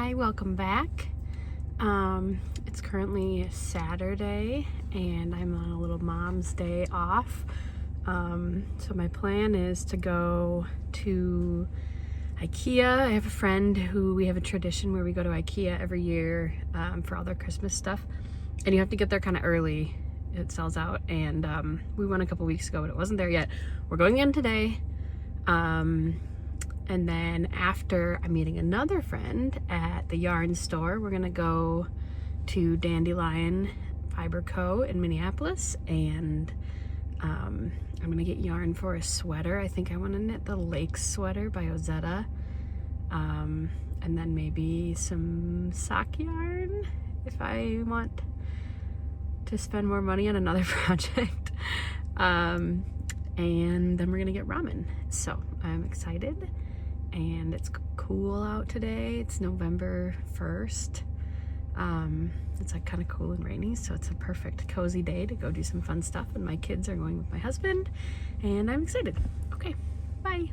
Hi, welcome back. It's currently Saturday and I'm on a little mom's day off. So my plan is to go to Ikea. I have a friend who we have a tradition where we go to Ikea every year for all their Christmas stuff. And you have to get there kind of early. It sells out. And we went a couple weeks ago, but it wasn't there yet. We're going in today. And then after, I'm meeting another friend at the yarn store. We're gonna go to Dandelion Fiber Co. in Minneapolis, and I'm gonna get yarn for a sweater. I think I wanna knit the lake sweater by Ozetta. And then maybe some sock yarn if I want to spend more money on another project. And then we're gonna get ramen. So I'm excited. And it's cool out today. It's November 1st. It's like kind of cool and rainy, so it's a perfect cozy day to go do some fun stuff. And my kids are going with my husband, and I'm excited. Okay, bye.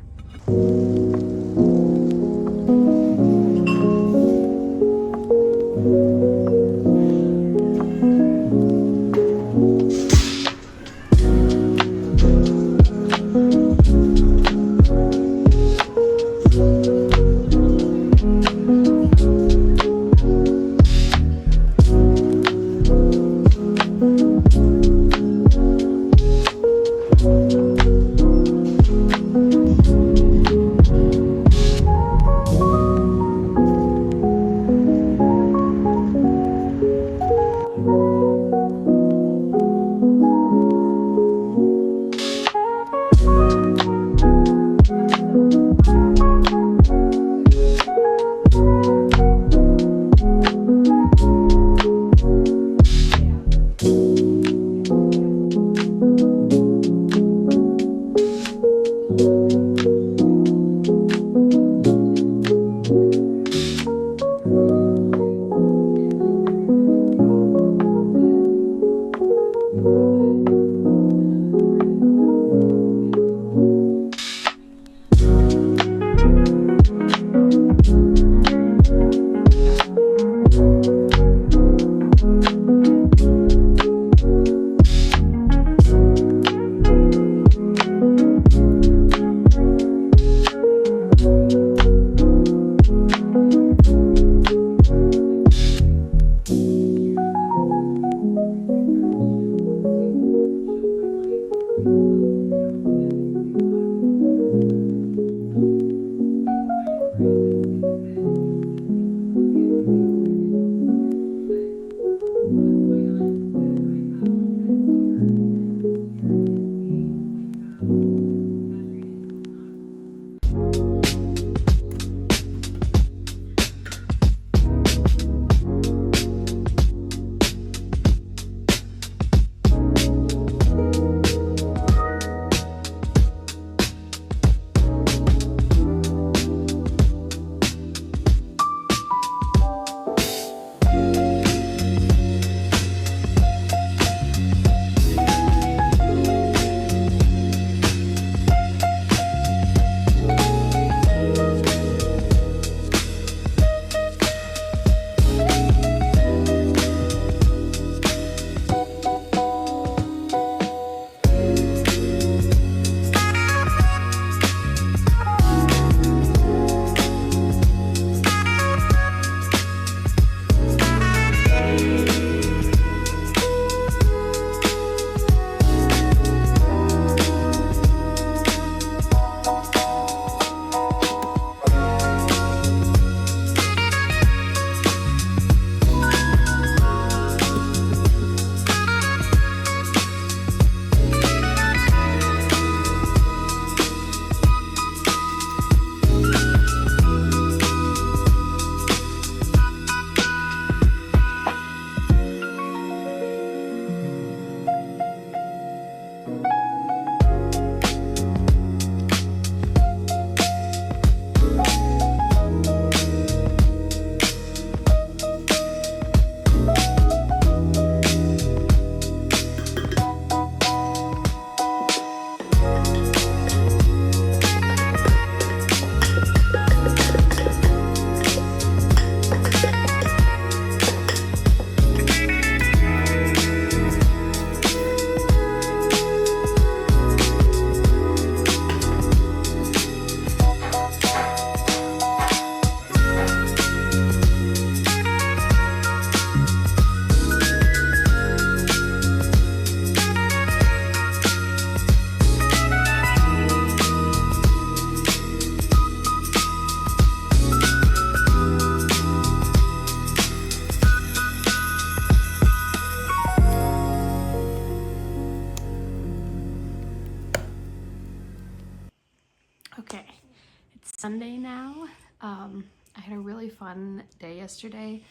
I had a really fun day yesterday.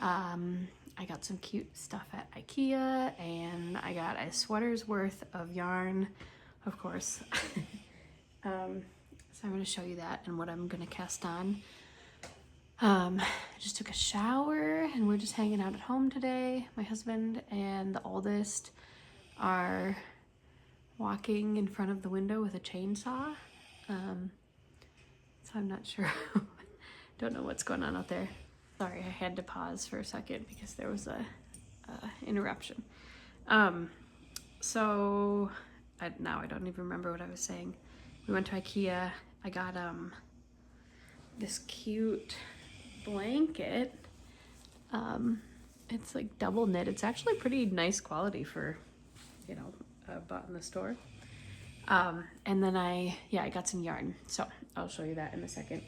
I got some cute stuff at Ikea, and I got a sweater's worth of yarn, of course. So I'm going to show you that and what I'm going to cast on. I just took a shower and we're just hanging out at home today. My husband and the oldest are walking in front of the window with a chainsaw. So I'm not sure. Don't know what's going on out there. Sorry, I had to pause for a second because there was a interruption. So now I don't even remember what I was saying. We went to Ikea. I got this cute blanket. It's like double knit. It's actually pretty nice quality for, bought in the store. And then I got some yarn. So I'll show you that in a second.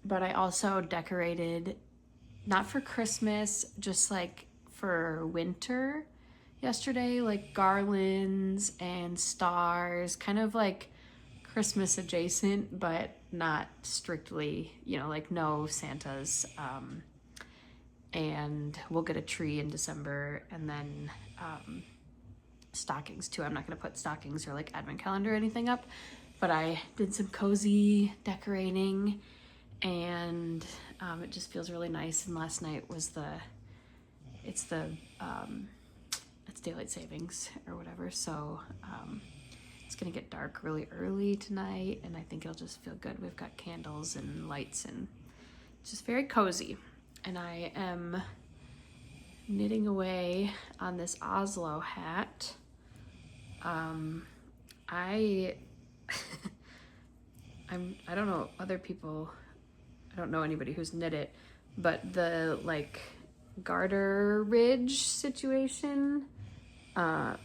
But I also decorated, not for Christmas, just like for winter yesterday, like garlands and stars, kind of like Christmas adjacent, but not strictly, like no Santas. And we'll get a tree in December, and then stockings too. I'm not gonna put stockings or like advent calendar or anything up, but I did some cozy decorating, and it just feels really nice. And last night was it's daylight savings or whatever, so it's gonna get dark really early tonight, and I think it'll just feel good. We've got candles and lights, and it's just very cozy. And I am knitting away on this Oslo hat. I don't know other people, I don't know anybody who's knit it, but the like garter ridge situation,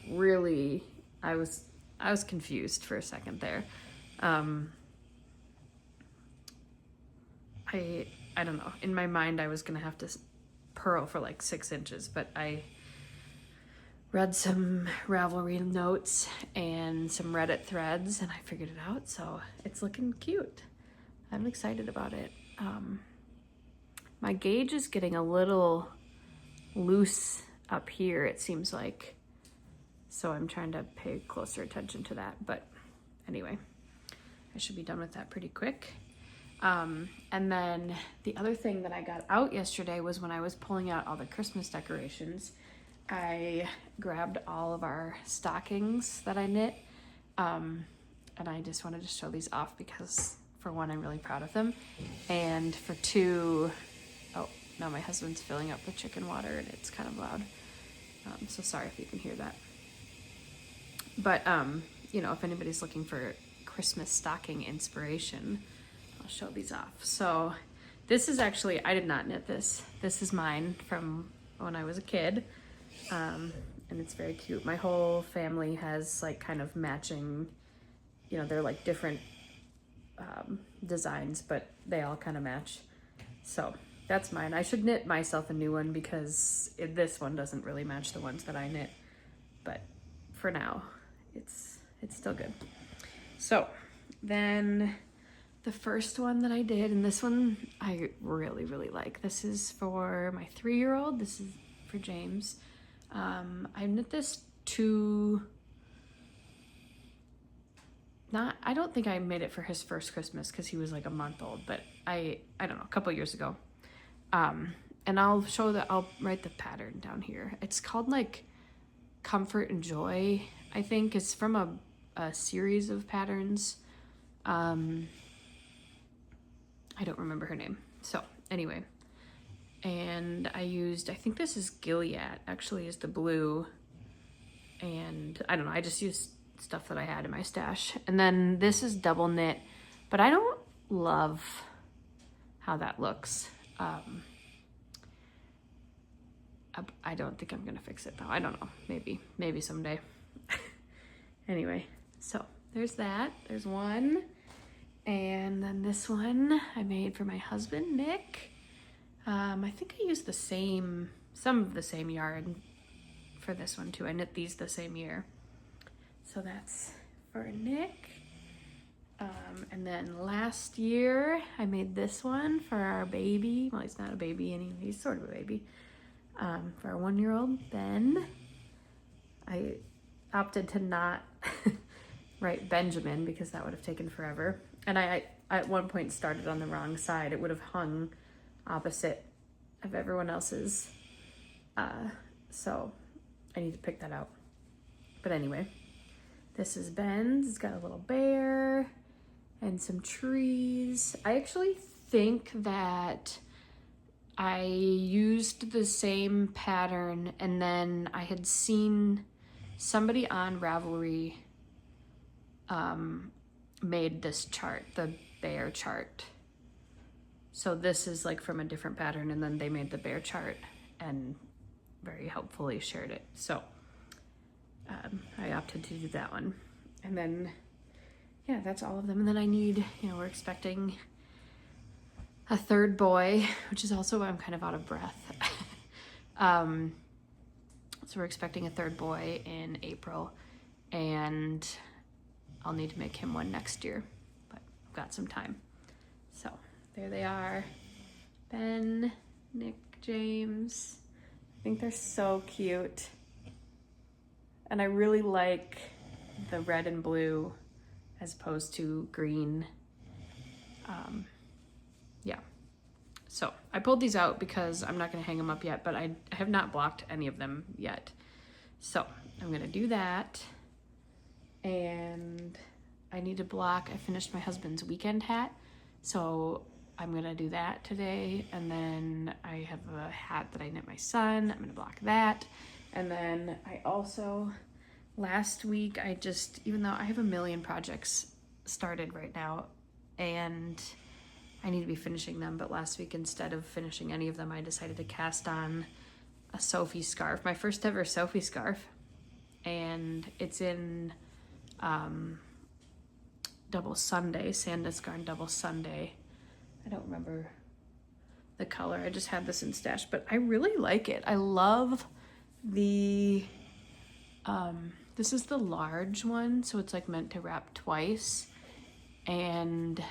really, I was confused for a second there. I don't know, in my mind I was gonna have to purl for like 6 inches, but I read some Ravelry notes and some Reddit threads, and I figured it out, so it's looking cute. I'm excited about it. My gauge is getting a little loose up here, it seems like, so I'm trying to pay closer attention to that. But anyway, I should be done with that pretty quick. And then the other thing that I got out yesterday was when I was pulling out all the Christmas decorations, I grabbed all of our stockings that I knit, and I just wanted to show these off because, for one, I'm really proud of them, and for two, oh, now my husband's filling up with chicken water and it's kind of loud, so sorry if you can hear that. But, if anybody's looking for Christmas stocking inspiration, I'll show these off. So this is actually, I did not knit this. This is mine from when I was a kid. And it's very cute. My whole family has like kind of matching, they're like different designs, but they all kind of match. So that's mine. I should knit myself a new one because this one doesn't really match the ones that I knit. But for now, it's still good. So then the first one that I did, and this one I really, really like. This is for my 3-year-old. This is for James. I knit this I don't think I made it for his first Christmas because he was like a month old, but I don't know, a couple years ago. And I'll write the pattern down here. It's called like Comfort and Joy, I think. It's from a series of patterns. I don't remember her name. So anyway, and I think this is Gilead actually is the blue, and I don't know, I just used stuff that I had in my stash. And then this is double knit, but I don't love how that looks. I don't think I'm gonna fix it though. I don't know, maybe someday. Anyway, so there's that, there's one. And then this one I made for my husband, Nick. I think I used some of the same yarn for this one too. I knit these the same year. So that's for Nick. And then last year I made this one for our baby. Well, he's not a baby anymore. He's sort of a baby. For our 1-year-old Ben. I opted to not write Benjamin because that would have taken forever. And I at one point started on the wrong side. It would have hung opposite of everyone else's. So I need to pick that out. But anyway, this is Ben's. It's got a little bear and some trees. I actually think that I used the same pattern, and then I had seen somebody on Ravelry made this chart, the bear chart. So this is like from a different pattern, and then they made the bear chart and very helpfully shared it. So I opted to do that one. And then, yeah, that's all of them. And then I need, we're expecting a third boy, which is also why I'm kind of out of breath. So we're expecting a third boy in April, and I'll need to make him one next year, but I've got some time. So there they are. Ben, Nick, James. I think they're so cute. And I really like the red and blue as opposed to green. Yeah. So I pulled these out because I'm not going to hang them up yet, but I have not blocked any of them yet. So I'm going to do that. And I need to block, I finished my husband's weekend hat. So I'm going to do that today. And then I have a hat that I knit my son. I'm going to block that. And then I also, last week, even though I have a million projects started right now, and I need to be finishing them, but last week, instead of finishing any of them, I decided to cast on a Sophie scarf, my first ever Sophie scarf. And it's in double Sunday, Sandus Garn double Sunday. I don't remember the color. I just had this in stash, but I really like it. I love the, this is the large one, so it's like meant to wrap twice. And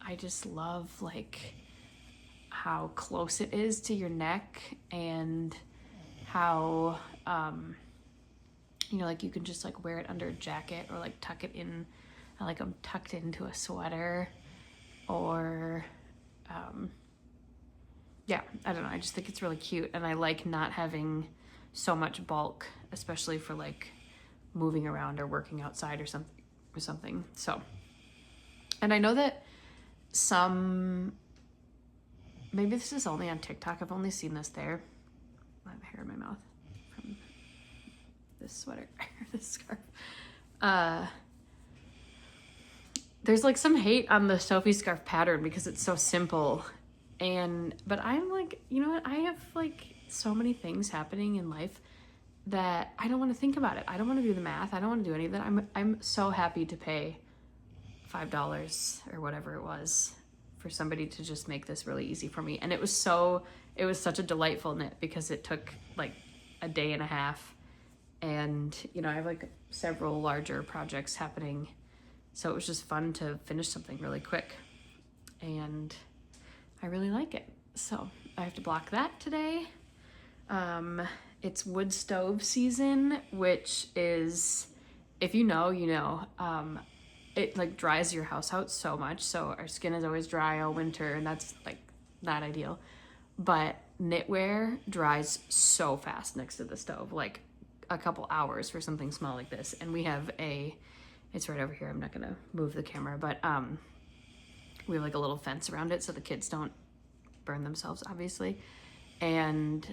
I just love like how close it is to your neck, and how, like you can just like wear it under a jacket, or like tuck it in, like I'm tucked into a sweater, or, yeah, I don't know. I just think it's really cute, and I like not having so much bulk, especially for like moving around or working outside or something. So, and I know that maybe this is only on TikTok. I've only seen this there. I have hair in my mouth from this sweater, this scarf. There's like some hate on the Sophie scarf pattern because it's so simple. But I'm like, you know what? I have like so many things happening in life that I don't want to think about it. I don't want to do the math. I don't want to do any of that. I'm so happy to pay $5 or whatever it was for somebody to just make this really easy for me. And it was such a delightful knit because it took like a day and a half. And, I have like several larger projects happening. So it was just fun to finish something really quick. And I really like it. So I have to block that today. It's wood stove season, which is, if you know, it like dries your house out so much. So our skin is always dry all winter, and that's like not ideal. But knitwear dries so fast next to the stove, like a couple hours for something small like this. And we have it's right over here. I'm not gonna move the camera, but we have like a little fence around it so the kids don't burn themselves, obviously. And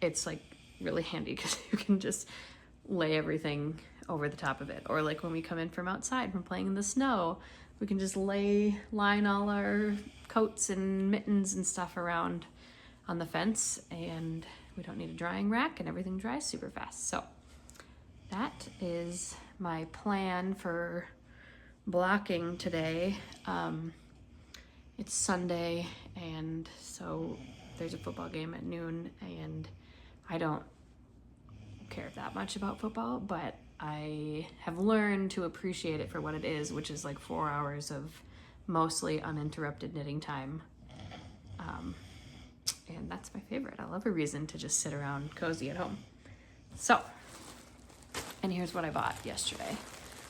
it's like really handy because you can just lay everything over the top of it. Or like when we come in from outside from playing in the snow, we can just line all our coats and mittens and stuff around on the fence, and we don't need a drying rack, and everything dries super fast. So that is my plan for blocking today. It's Sunday, and so there's a football game at noon, and I don't care that much about football, but I have learned to appreciate it for what it is, which is like 4 hours of mostly uninterrupted knitting time. And that's my favorite. I love a reason to just sit around cozy at home. So, and here's what I bought yesterday.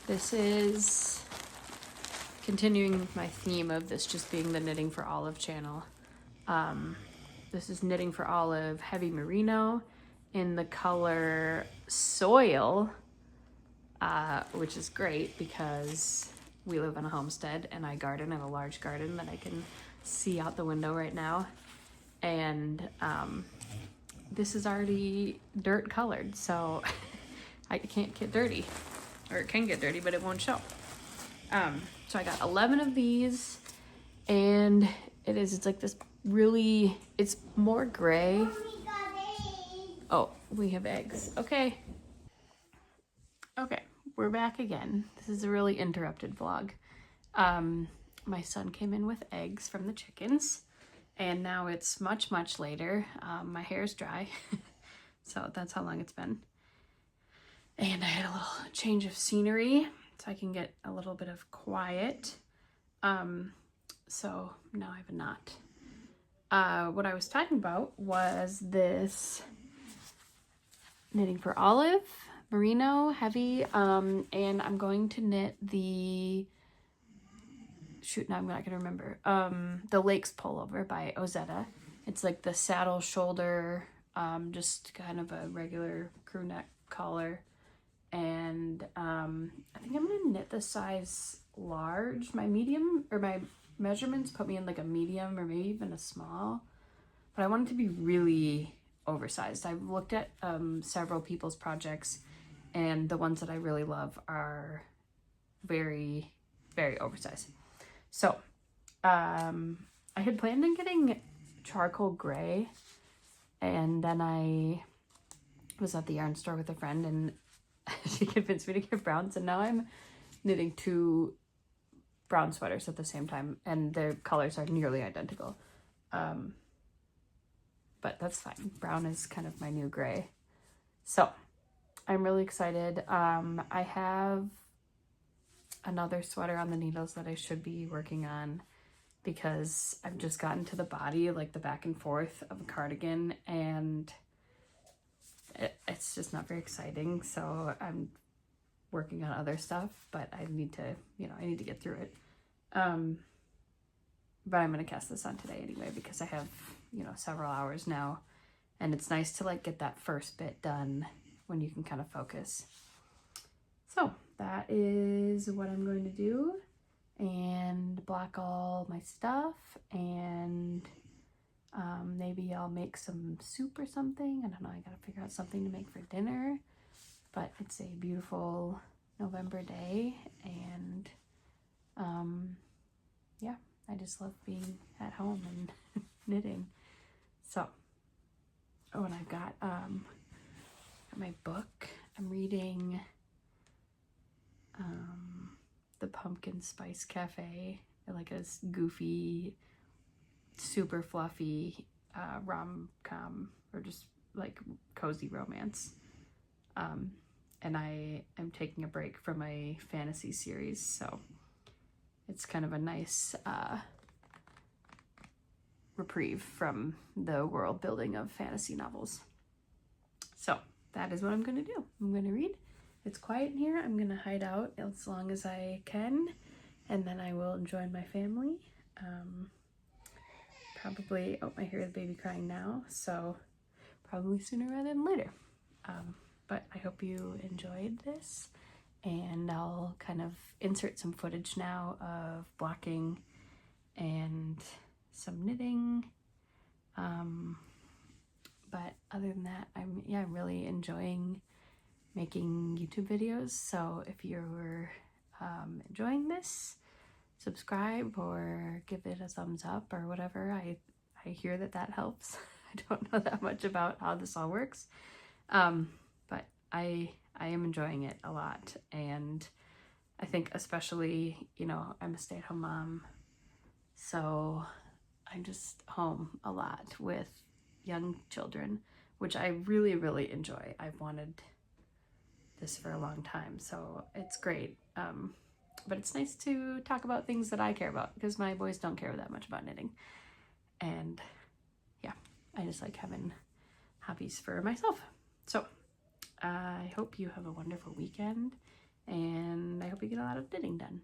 This is continuing my theme of this just being the Knitting for Olive channel. This is Knitting for Olive Heavy Merino in the color Soil, which is great because we live on a homestead and I garden. I have a large garden that I can see out the window right now. And this is already dirt colored, so I can't get dirty. Or it can get dirty, but it won't show. So I got 11 of these, and it's like this really, it's more gray. Oh, we have eggs. Okay. Okay, we're back again. This is a really interrupted vlog. My son came in with eggs from the chickens, and now it's much, much later. My hair's dry, so that's how long it's been. And I had a little change of scenery so I can get a little bit of quiet. So now I have a knot. What I was talking about was this Knitting for Olive Merino Heavy, and I'm going to knit the, shoot, now I'm not gonna remember, the Lakes Pullover by Ozetta. It's like the saddle shoulder, just kind of a regular crew neck collar. And I think I'm gonna knit the size large. My medium, or my measurements put me in like a medium or maybe even a small, but I want it to be really oversized. I've looked at several people's projects, and the ones that I really love are very, very oversized. So I had planned on getting charcoal gray, and then I was at the yarn store with a friend and she convinced me to get browns, and now I'm knitting 2 brown sweaters at the same time, and their colors are nearly identical. But that's fine. Brown is kind of my new gray. So I'm really excited. I have another sweater on the needles that I should be working on because I've just gotten to the body, like the back and forth of a cardigan, and it's just not very exciting. So I'm working on other stuff, but I need to, I need to get through it. But I'm going to cast this on today anyway, because I have, several hours now, and it's nice to like get that first bit done when you can kind of focus. So that is what I'm going to do, and block all my stuff, and maybe I'll make some soup or something. I don't know, I gotta figure out something to make for dinner, but it's a beautiful November day, and yeah, I just love being at home and knitting. So, oh, and I've got my book. I'm reading The Pumpkin Spice Cafe, like a goofy, super fluffy rom-com, or just like cozy romance. And I am taking a break from a fantasy series, so it's kind of a nice reprieve from the world building of fantasy novels. So that is what I'm going to do. I'm going to read. It's quiet in here. I'm going to hide out as long as I can, and then I will join my family. Probably, oh, I hear the baby crying now, so probably sooner rather than later. But I hope you enjoyed this, and I'll kind of insert some footage now of blocking and some knitting. But other than that, I'm really enjoying making YouTube videos. So if you're enjoying this, subscribe or give it a thumbs up or whatever. I hear that helps. I don't know that much about how this all works, but I am enjoying it a lot, and I think especially, I'm a stay-at-home mom, so I'm just home a lot with young children, which I really, really enjoy. I've wanted this for a long time, so it's great. But it's nice to talk about things that I care about, because my boys don't care that much about knitting. And yeah, I just like having hobbies for myself. So I hope you have a wonderful weekend, and I hope you get a lot of knitting done.